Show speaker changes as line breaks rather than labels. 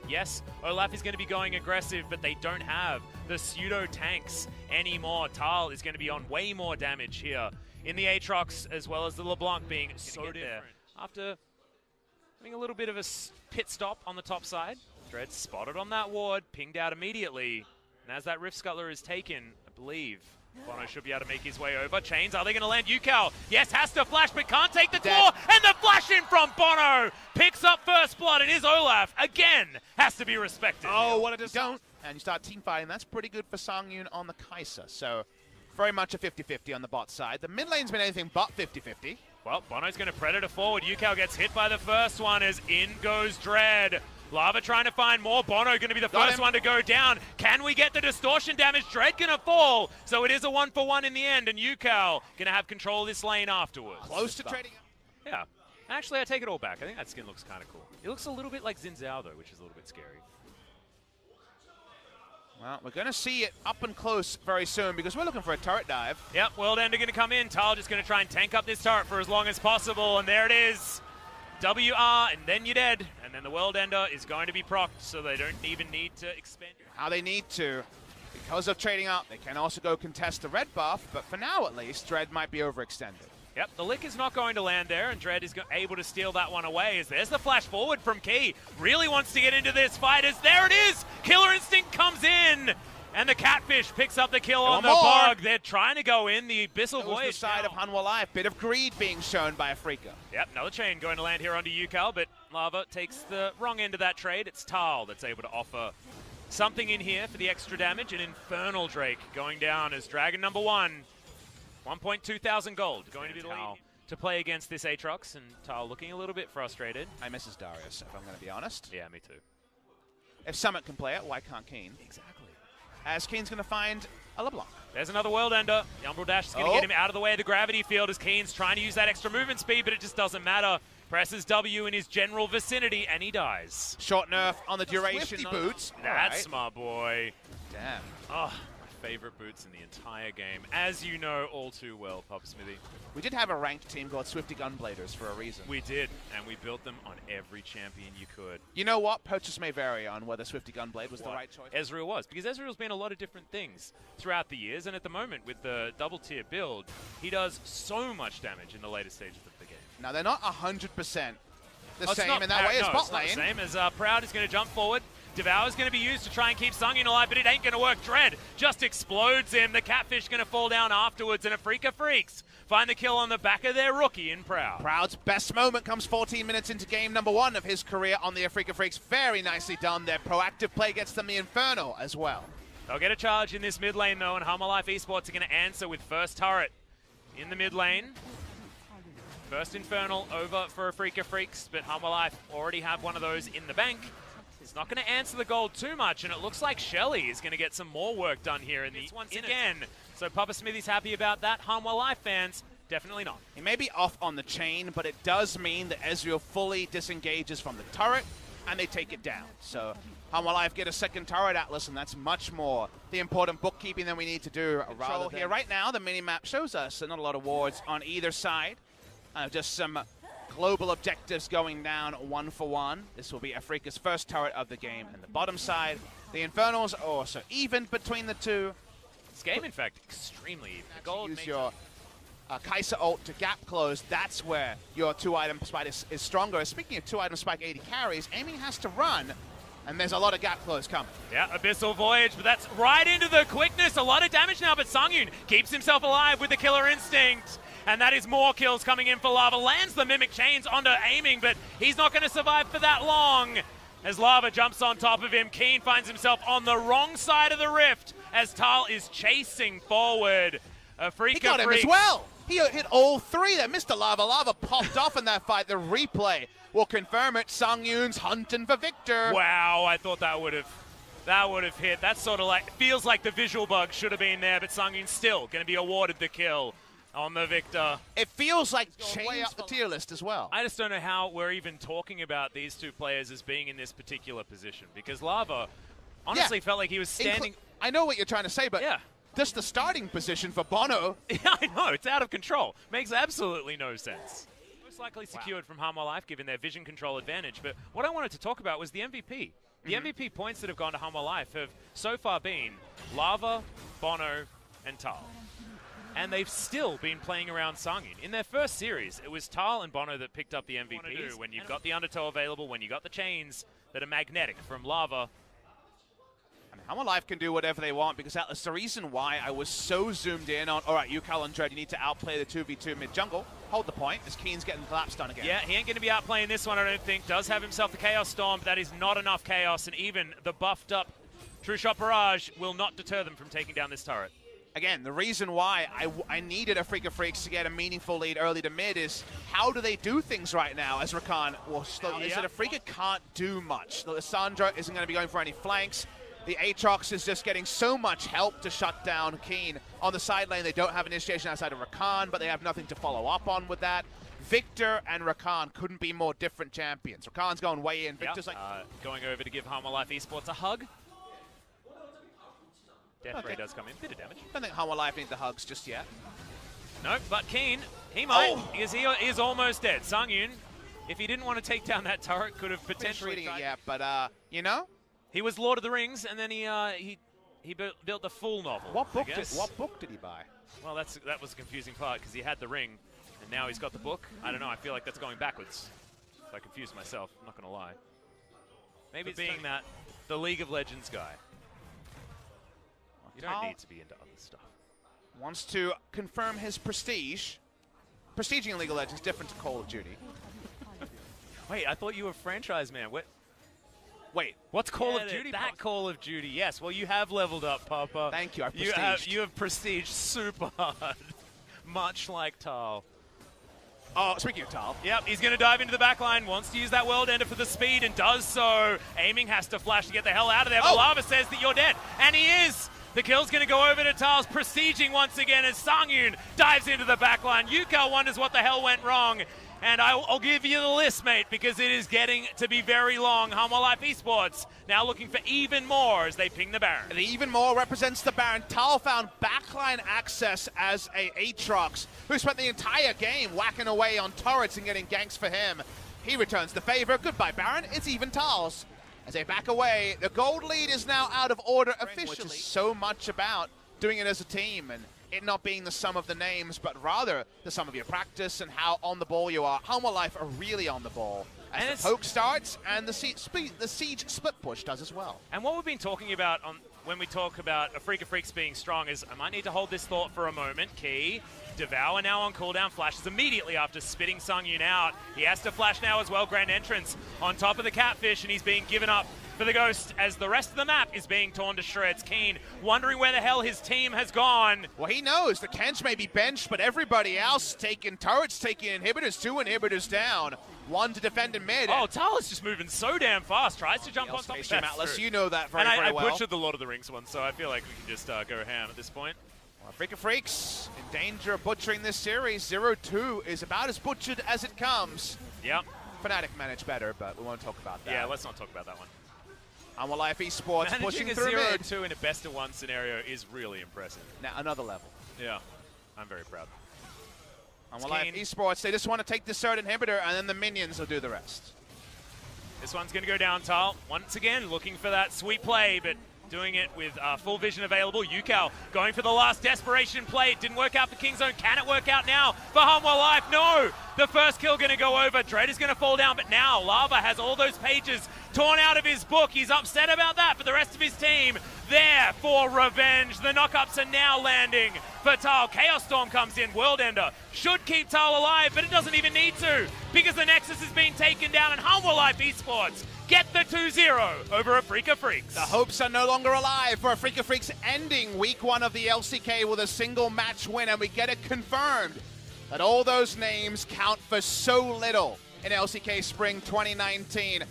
map. Yes, Olaf is going to be going aggressive, but they don't have the pseudo tanks anymore. Tal is going to be on way more damage here in the Aatrox, as well as the LeBlanc being so different. After having a little bit of a pit stop on the top side, Dread spotted on that ward, pinged out immediately. And as that Rift Scuttler is taken, I believe Bono should be able to make his way over. Chains, are they going to land Yukal? Yes, has to flash, but can't take the claw. And the flash in from Bono picks up first blood, and his Olaf, again, has to be respected.
Oh, what a don't. And you start team fighting. That's pretty good for Songyun on the Kai'Sa. So very much a 50-50 on the bot side. The mid lane's been anything but 50-50.
Well, Bono's going to Predator forward. Yukal gets hit by the first one as in goes Dread. Lava trying to find more. Bono going to be the first one to go down. Can we get the distortion damage? Dread going to fall. So it is a 1-for-1 in the end, and Yukal going to have control of this lane afterwards.
Close to trading.
Yeah. Actually, I take it all back. I think that skin looks kind of cool. It looks a little bit like Xin Zhao, though, which is a little bit scary.
Well, we're going to see it up and close very soon because we're looking for a turret dive.
Yep, World Ender going to come in. Tal just going to try and tank up this turret for as long as possible, and there it is. WR, and then you're dead. And then the World Ender is going to be procced, so they don't even need to expend.
How they need to. Because of trading up, they can also go contest the red buff, but for now at least, Dread might be overextended.
Yep, the lick is not going to land there, and Dread is able to steal that one away. As there's the flash forward from Key. Really wants to get into this fight, as there it is! Killer Instinct comes in! And the Catfish picks up the kill on the bug. They're trying to go in. The Abyssal Voyage.
The side of Hanwha Life. Bit of greed being shown by Afrika.
Yep, another chain going to land here onto Yukal, but Lava takes the wrong end of that trade. It's Tal that's able to offer something in here for the extra damage. An Infernal Drake going down as Dragon number 1. 1.2 thousand gold. Going to be the lead to play against this Aatrox, and Tal looking a little bit frustrated.
I miss his Darius, if I'm going to be honest.
Yeah, me too.
If Summit can play it, why can't Keen?
Exactly.
As Keen's going to find a LeBlanc.
There's another World Ender. The Umbral Dash is going to get him out of the way of the gravity field as Keen's trying to use that extra movement speed, but it just doesn't matter. Presses W in his general vicinity, and he dies.
Short nerf on the duration.
Swifty boots. That's my boy.
Damn.
Oh, my favorite boots in the entire game. As you know all too well, Pop Smithy.
We did have a ranked team called Swifty Gunbladers for a reason.
We did, and we built them on every champion you could.
You know what? Purchase may vary on whether Swifty Gunblade was the right choice.
Ezreal was, because Ezreal's been a lot of different things throughout the years, and at the moment, with the double-tier build, he does so much damage in the later stages of the game.
Now, they're not 100% the same in that way as bot lane.
It's not the same as Proud is going to jump forward. Devour is going to be used to try and keep Songyun alive, but it ain't going to work. Dread just explodes him. The Catfish going to fall down afterwards, and Afrika Freaks find the kill on the back of their rookie in Proud.
Proud's best moment comes 14 minutes into game number 1 of his career on the Afrika Freaks. Very nicely done there. Proactive play gets them the Inferno as well.
They'll get a charge in this mid lane, though, and Hanwha Life Esports are going to answer with first turret in the mid lane. First Infernal over for Afrika Freaks, but Hanwha Life already have one of those in the bank. It's not going to answer the gold too much, and it looks like HLE is going to get some more work done here in the once again. So Papa Smithy's happy about that. Hanwha Life fans, definitely not.
He may be off on the chain, but it does mean that Ezreal fully disengages from the turret, and they take it down. So Hanwha Life get a second turret, Atlas, and that's much more the important bookkeeping than we need to do. Rather here right now, the mini-map shows us not a lot of wards on either side. Just some global objectives going down 1-for-1. This will be Afrika's first turret of the game. And the bottom side, the Infernals are also even between the two.
This game, in fact, extremely even. The gold
use your Kai'Sa ult to gap close. That's where your 2-item spike is stronger. Speaking of 2-item spike 80 carries, aiming has to run. And there's a lot of gap close coming.
Yeah, Abyssal Voyage, but that's right into the quickness. A lot of damage now, but Songyun keeps himself alive with the Killer Instinct. And that is more kills coming in for Lava. Lands the Mimic Chains onto aiming, but he's not going to survive for that long. As Lava jumps on top of him, Keen finds himself on the wrong side of the rift as Tal is chasing forward. Afrika
He got him as well. He hit all three there. Mr. Lava. Lava popped off in that fight. The replay will confirm it. Songyun's hunting for Victor.
Wow, I thought that would have hit. That's sort of like, feels like the visual bug should have been there, but Songyun's still going to be awarded the kill on the Victor.
It feels like way up the tier list as well.
I just don't know how we're even talking about these two players as being in this particular position, because Lava honestly felt like he was standing.
I know what you're trying to say, but
yeah,
just the starting position for Bono.
Yeah, I know. It's out of control. Makes absolutely no sense. Most likely secured from Hanwha Life, given their vision control advantage. But what I wanted to talk about was the MVP. The MVP points that have gone to Humble Life have so far been Lava, Bono, and Tal. And they've still been playing around Sangyun. In their first series, it was Tal and Bono that picked up the MVPs. When you've got the Undertow available, when you got the chains that are magnetic from Lava.
And Humble Life can do whatever they want, because that's the reason why I was so zoomed in on, all right, UCal and Dread, you need to outplay the 2v2 mid-jungle. Hold the point, as Keen's getting collapsed on again.
Yeah, he ain't going to be outplaying this one, I don't think. Does have himself the Chaos Storm, but that is not enough Chaos, and even the buffed up True Shot Barrage will not deter them from taking down this turret.
Again, the reason why I needed a Freak of Freaks to get a meaningful lead early to mid is how do they do things right now as Rakan will slow. Is that a Freaka can't do much. The Lissandra isn't going to be going for any flanks. The Aatrox is just getting so much help to shut down Keen. On the side lane, they don't have initiation outside of Rakan, but they have nothing to follow up on with that. Victor and Rakan couldn't be more different champions. Rakan's going way in. Victor's like...
going over to give Humble Life Esports a hug. Death Ray does come in. Bit of damage.
I don't think Humble Life need the hugs just yet.
Nope, but Keen, he might, because he is almost dead. Sangyun, if he didn't want to take down that turret, could have potentially
tried. It yet, but, you know?
He was Lord of the Rings, and then he built the full novel.
What book did he buy?
Well, that was a confusing part, because he had the ring, and now he's got the book. I don't know, I feel like that's going backwards. So I confused myself, I'm not going to lie. Maybe it's being that the League of Legends guy. You don't need to be into other stuff.
Wants to confirm his prestige. Prestiging in League of Legends different to Call of Duty.
Wait, I thought you were a franchise man. What?
Wait,
what's Call of Duty? That Call of Duty, yes. Well, you have leveled up, Papa.
Thank you, I've prestiged.
You have prestige super hard, much like Tal.
Oh, speaking of Tal.
Yep, he's going to dive into the back line, wants to use that World Ender for the speed, and does so. Aiming has to flash to get the hell out of there, but Lava says that you're dead, and he is! The kill's going to go over to Tal's, prestiging once again as Sangyun dives into the backline. UCal wonders what the hell went wrong. And I'll give you the list, mate, because it is getting to be very long. Humble Life Esports now looking for even more as they ping the Baron.
The even more represents the Baron. Tal found backline access as a Aatrox, who spent the entire game whacking away on turrets and getting ganks for him. He returns the favor. Goodbye, Baron. It's even Tal's. As they back away, the gold lead is now out of order officially. Which is so much about doing it as a team and it not being the sum of the names, but rather the sum of your practice and how on the ball you are. Humble Life are really on the ball. As the poke starts and the siege split push does as well.
And what we've been talking about when we talk about a Freak of Freaks being strong is, I might need to hold this thought for a moment. Key, Devour now on cooldown, flashes immediately after spitting Sangyun out. He has to flash now as well, Grand Entrance on top of the Catfish, and he's being given up for the Ghost as the rest of the map is being torn to shreds. Keen wondering where the hell his team has gone.
Well, he knows the Kench may be benched, but everybody else taking turrets, taking inhibitors, 2 inhibitors down. 1 to defend in mid.
Oh, Tal is just moving so damn fast. Tries to jump on top of that.
Atlas, you know that very
well.
And I
butchered the Lord of the Rings one, so I feel like we can just go ham at this point.
Well, Freak of Freaks in danger of butchering this series. 0-2 is about as butchered as it comes.
Yep.
Fnatic managed better, but we won't talk about that.
Yeah, let's not talk about that one.
Humble Life Esports pushing through mid.
0-2 in a best-of-1 scenario is really impressive.
Now, another level.
Yeah, I'm very proud.
Humble Life Esports, they just want to take the third inhibitor, and then the minions will do the rest.
This one's going to go down, Tal. Once again, looking for that sweet play, but doing it with full vision available. UCal going for the last desperation play. It didn't work out for Kingzone. Can it work out now for Humble Life? No! The first kill going to go over. Dread is going to fall down, but now Lava has all those pages torn out of his book. He's upset about that, but the rest of his team there for revenge. The knockups are now landing for Tal. Chaos Storm comes in. World Ender should keep Tal alive, but it doesn't even need to because the Nexus is being taken down, and Humble Life Esports get the 2-0 over a Freak of Freaks.
The hopes are no longer alive for a Freak of Freaks ending week 1 of the LCK with a single match win, and we get it confirmed that all those names count for so little in LCK Spring 2019.